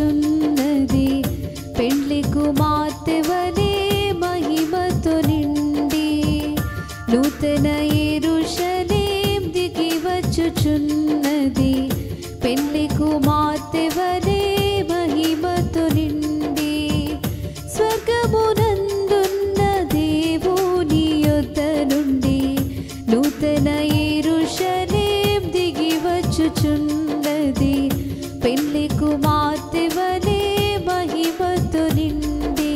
వచ్చుచున్నది పెండ్లి కుమార్తె వలె మహిమతో నిండి నూతన యెరూషలేం దిగి వచ్చుచున్నది పెండ్లి కుమార్తె వలె మహిమతో నిండి స్వర్గమునందున్న దేవుని యొద్ద నుండి నూతన యెరూషలేం దిగి వచ్చుచున్నది పెండ్లి కుమార్తె వలె మహిమతో నిండి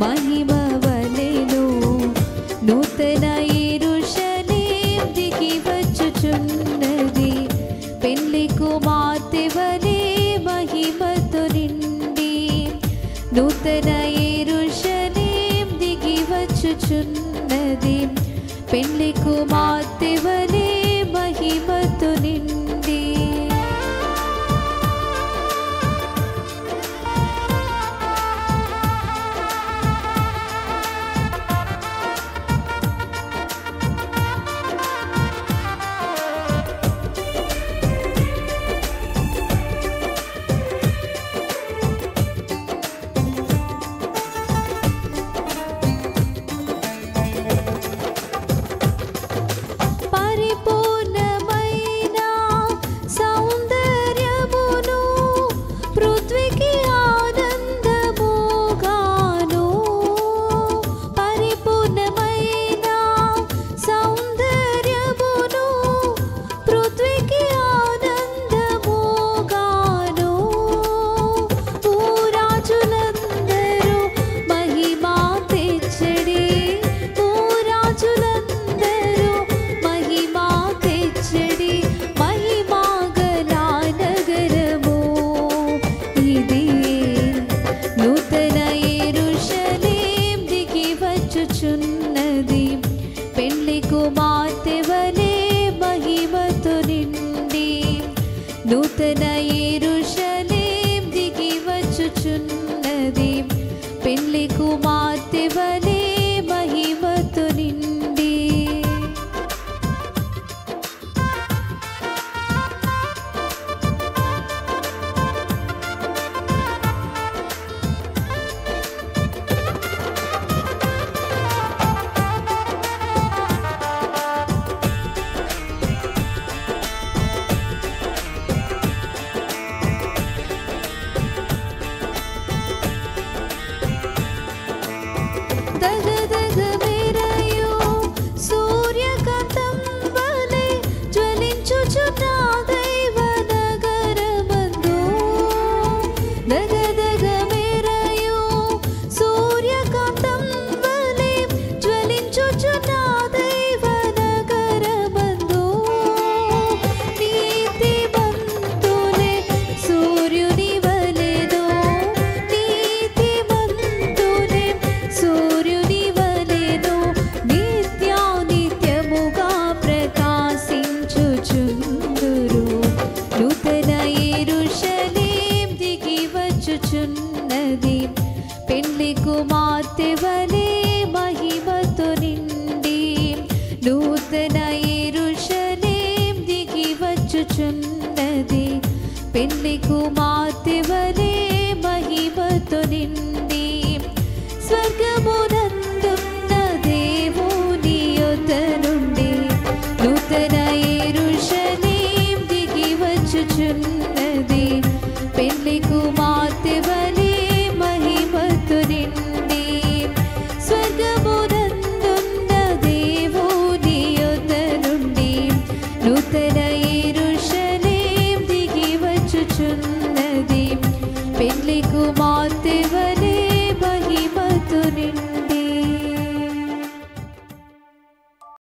మహిమ వలెను నూతన యెరూషలేం దిగి వచ్చుచున్నది పెండ్లి కుమార్తె వలె మహిమతో నిండి నూతన యెరూషలేం దిగి వచ్చుచున్నది పెండ్లి కుమార్తె వలె మహిమతో నిండి వచ్చుచున్నది పెండ్లి కుమార్తె వలె మహిమతో నిండి నూతన యెరూషలేం దిగి వచ్చుచున్నది పెండ్లి కుమార్తె వలె మహిమతో నిండి వచ్చుచున్నది పెండ్లి కుమార్తె వలె మహిమతో నిండి నూతన యెరూషలేం దిగి వచ్చుచున్నది పెండ్లి కుమార్తె